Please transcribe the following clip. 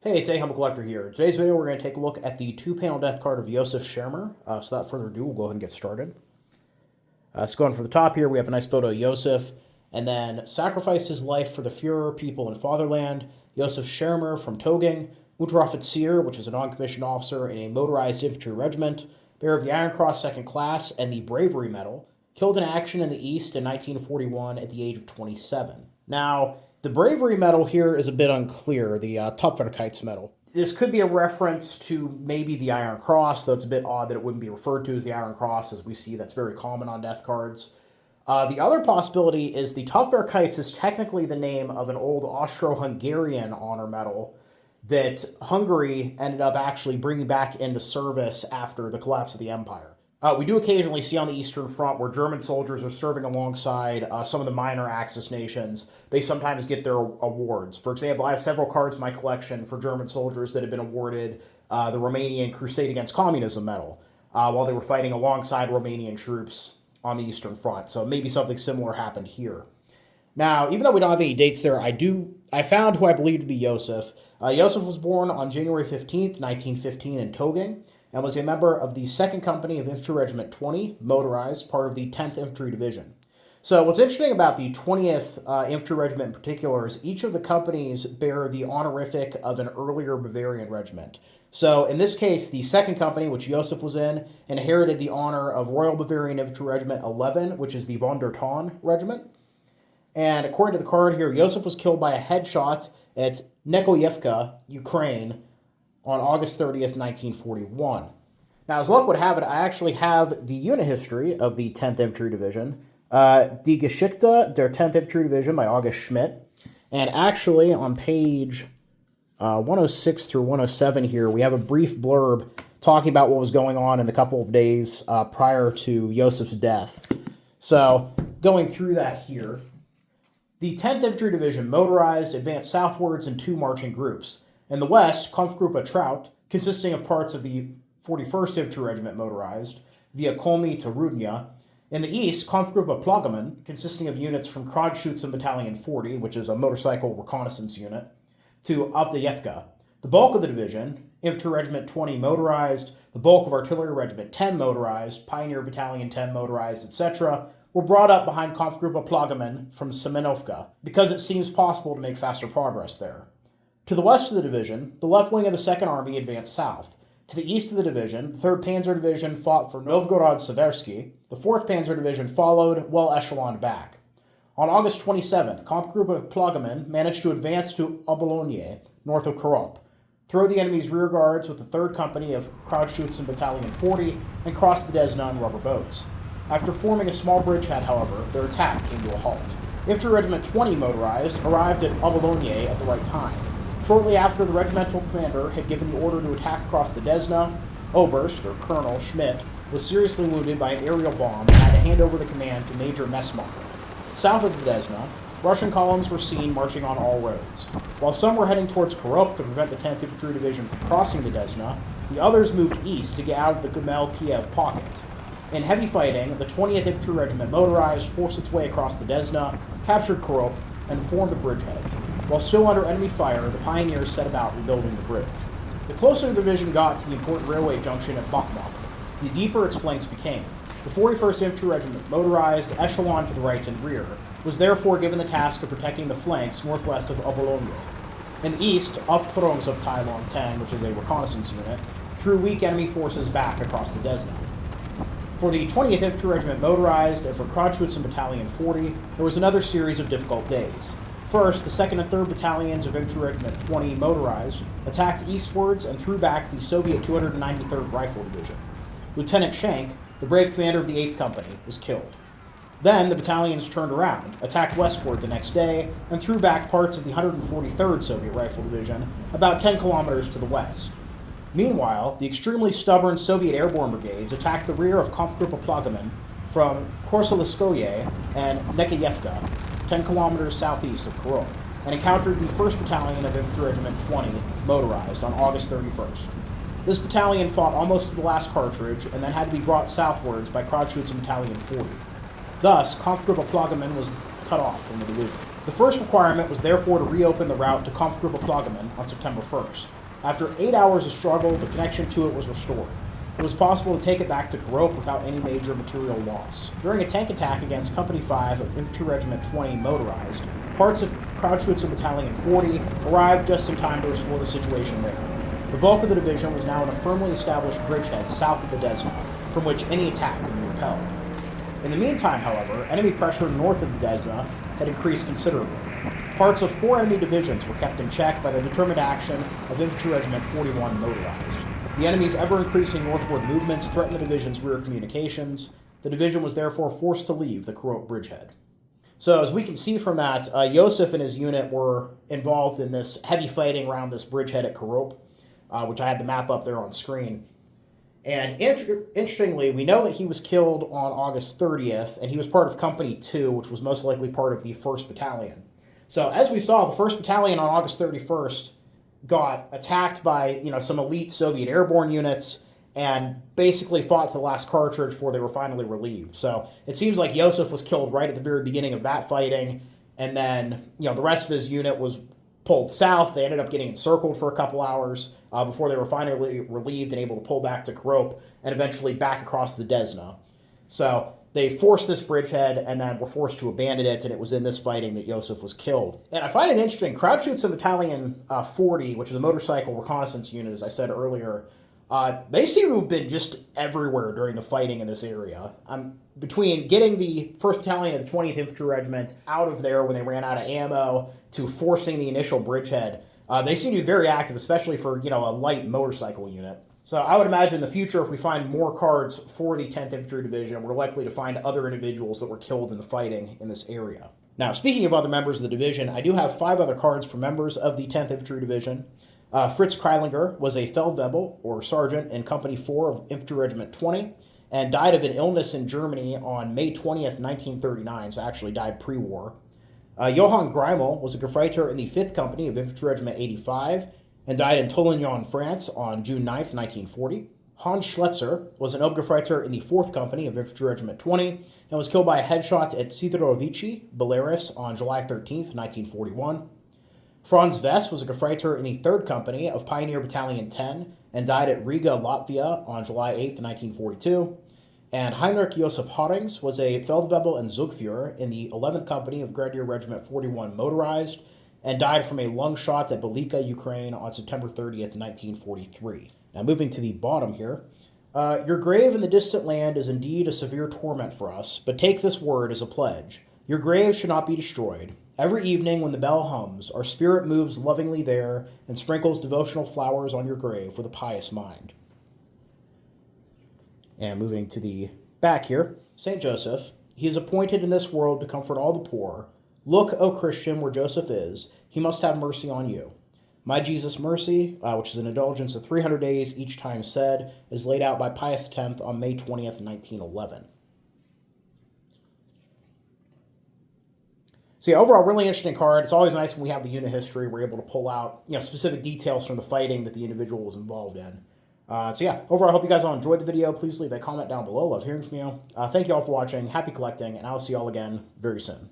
Hey, it's Humble Collector here. In today's video, we're going to take a look at the two-panel death card of Josef Schermer. So without further ado, we'll go ahead and get started. So going from the top here, we have a nice photo of Josef, and then sacrificed his life for the Führer, people, and fatherland. Josef Schermer from Toging, Unteroffizier, which is a non-commissioned officer in a motorized infantry regiment, bearer of the Iron Cross Second Class and the Bravery Medal, killed in action in the East in 1941 at the age of 27. Now, the Bravery Medal here is a bit unclear, the Tapferkeits Medal. This could be a reference to maybe the Iron Cross, though it's a bit odd that it wouldn't be referred to as the Iron Cross, as we see that's very common on death cards. The other possibility is the Tapferkeits is technically the name of an old Austro-Hungarian honor medal that Hungary ended up actually bringing back into service after the collapse of the empire. We do occasionally see on the Eastern Front where German soldiers are serving alongside some of the minor Axis nations. They sometimes get their awards. For example, I have several cards in my collection for German soldiers that have been awarded the Romanian Crusade Against Communism Medal while they were fighting alongside Romanian troops on the Eastern Front. So maybe something similar happened here. Now, even though we don't have any dates there, I found who I believe to be Josef. Josef was born on January 15th, 1915 in Toging, and was a member of the 2nd Company of Infantry Regiment 20, motorized, part of the 10th Infantry Division. So what's interesting about the 20th Infantry Regiment in particular is each of the companies bear the honorific of an earlier Bavarian regiment. So in this case, the 2nd Company, which Josef was in, inherited the honor of Royal Bavarian Infantry Regiment 11, which is the von der Thon Regiment. And according to the card here, Josef was killed by a headshot at Nechajewka, Ukraine, on August 30th, 1941. Now, as luck would have it, I actually have the unit history of the 10th Infantry Division, Die Geschichte der 10th Infantry Division by August Schmidt. And actually, on page 106 through 107 here, we have a brief blurb talking about what was going on in the couple of days prior to Josef's death. So, going through that here, the 10th Infantry Division, motorized, advanced southwards in 2 marching groups. In the west, Kampfgruppe Traut, consisting of parts of the 41st Infantry Regiment motorized, via Kompany to Rudnya. In the east, Kampfgruppe Plagemann, consisting of units from Kreuzschützen Battalion 40, which is a motorcycle reconnaissance unit, to Avdiivka. The bulk of the division, Infantry Regiment 20 motorized, the bulk of Artillery Regiment 10 motorized, Pioneer Battalion 10 motorized, etc., were brought up behind Kampfgruppe Plagemann from Semenovka, because it seems possible to make faster progress there. To the west of the division, the left wing of the 2nd Army advanced south. To the east of the division, the 3rd Panzer Division fought for Novgorod-Seversky. The 4th Panzer Division followed, well echeloned back. On August 27th, Kampfgruppe Plagemann managed to advance to Obolonye, north of Korop, throw the enemy's rearguards with the 3rd Company of Kreuzschützen Battalion 40, and cross the Desna on rubber boats. After forming a small bridgehead, however, their attack came to a halt. Infantry Regiment 20 motorized arrived at Obolonye at the right time. Shortly after the regimental commander had given the order to attack across the Desna, Oberst, or Colonel, Schmidt was seriously wounded by an aerial bomb and had to hand over the command to Major Messmacher. South of the Desna, Russian columns were seen marching on all roads. While some were heading towards Korop to prevent the 10th Infantry Division from crossing the Desna, the others moved east to get out of the Gomel-Kiev pocket. In heavy fighting, the 20th Infantry Regiment motorized forced its way across the Desna, captured Korop, and formed a bridgehead. While still under enemy fire, the pioneers set about rebuilding the bridge. The closer the division got to the important railway junction at Bakhmut, the deeper its flanks became. The 41st Infantry Regiment, motorized, echelon to the right and rear, was therefore given the task of protecting the flanks northwest of Obolonye. In the east, Aufklärungsabteilung 10, which is a reconnaissance unit, threw weak enemy forces back across the Desna. For the 20th Infantry Regiment motorized and for Kreuzschützen Battalion 40, there was another series of difficult days. First, the 2nd and 3rd Battalions of Infantry Regiment 20 motorized attacked eastwards and threw back the Soviet 293rd Rifle Division. Lieutenant Schenk, the brave commander of the 8th Company, was killed. Then the battalions turned around, attacked westward the next day, and threw back parts of the 143rd Soviet Rifle Division about 10 kilometers to the west. Meanwhile, the extremely stubborn Soviet airborne brigades attacked the rear of Kampfgruppe Plagemann from Korsuliskoye and Nechajewka, 10 kilometers southeast of Korop, and encountered the 1st Battalion of Infantry Regiment 20, motorized, on August 31st. This battalion fought almost to the last cartridge and then had to be brought southwards by Kreuzschützen Battalion 40. Thus, Kampfgruppe Plagemann was cut off from the division. The first requirement was therefore to reopen the route to Kampfgruppe on September 1st. After 8 hours of struggle, the connection to it was restored. It was possible to take it back to Korop without any major material loss. During a tank attack against Company 5 of Infantry Regiment 20 motorized, parts of Krautschütze Battalion 40 arrived just in time to restore the situation there. The bulk of the division was now in a firmly established bridgehead south of the Desna, from which any attack could be repelled. In the meantime, however, enemy pressure north of the Desna had increased considerably. Parts of 4 enemy divisions were kept in check by the determined action of Infantry Regiment 41 motorized. The enemy's ever-increasing northward movements threatened the division's rear communications. The division was therefore forced to leave the Korop bridgehead. So as we can see from that, Josef and his unit were involved in this heavy fighting around this bridgehead at Korop, which I had the map up there on screen. And interestingly, we know that he was killed on August 30th, and he was part of Company 2, which was most likely part of the 1st Battalion. So as we saw, the 1st Battalion on August 31st got attacked by, some elite Soviet airborne units and basically fought to the last cartridge before they were finally relieved. So it seems like Josef was killed right at the very beginning of that fighting, and then, the rest of his unit was pulled south. They ended up getting encircled for a couple hours before they were finally relieved and able to pull back to Korop and eventually back across the Desna. So they forced this bridgehead and then were forced to abandon it, and it was in this fighting that Josef was killed. And I find it interesting, Krautschütze Battalion 40, which is a motorcycle reconnaissance unit, as I said earlier, they seem to have been just everywhere during the fighting in this area. Between getting the 1st Battalion of the 20th Infantry Regiment out of there when they ran out of ammo to forcing the initial bridgehead, they seem to be very active, especially for, a light motorcycle unit. So I would imagine in the future, if we find more cards for the 10th Infantry Division, we're likely to find other individuals that were killed in the fighting in this area. Now, speaking of other members of the division, I do have 5 other cards for members of the 10th Infantry Division. Fritz Kreilinger was a Feldwebel, or sergeant, in Company 4 of Infantry Regiment 20, and died of an illness in Germany on May 20th, 1939, so actually died pre-war. Johann Greimel was a Gefreiter in the 5th Company of Infantry Regiment 85, and died in Tolignon, France on June 9th, 1940. Hans Schletzer was an Obgefreiter in the 4th Company of Infantry Regiment 20, and was killed by a headshot at Sidorovici, Belarus on July 13th, 1941. Franz Vest was a Gefreiter in the 3rd Company of Pioneer Battalion 10, and died at Riga, Latvia on July 8th, 1942. And Heinrich Josef Harings was a Feldwebel and Zugführer in the 11th Company of Grenadier Regiment 41 motorized, and died from a lung shot at Belika, Ukraine on September 30th, 1943. Now moving to the bottom here. Your grave in the distant land is indeed a severe torment for us, but take this word as a pledge. Your grave should not be destroyed. Every evening when the bell hums, our spirit moves lovingly there and sprinkles devotional flowers on your grave with a pious mind. And moving to the back here, St. Joseph, he is appointed in this world to comfort all the poor. Look, O Christian, where Joseph is. He must have mercy on you. My Jesus Mercy, which is an indulgence of 300 days each time said, is laid out by Pius X on May 20th, 1911. So yeah, overall, really interesting card. It's always nice when we have the unit history. We're able to pull out, specific details from the fighting that the individual was involved in. So yeah, overall, I hope you guys all enjoyed the video. Please leave a comment down below. Love hearing from you. Thank you all for watching. Happy collecting, and I'll see you all again very soon.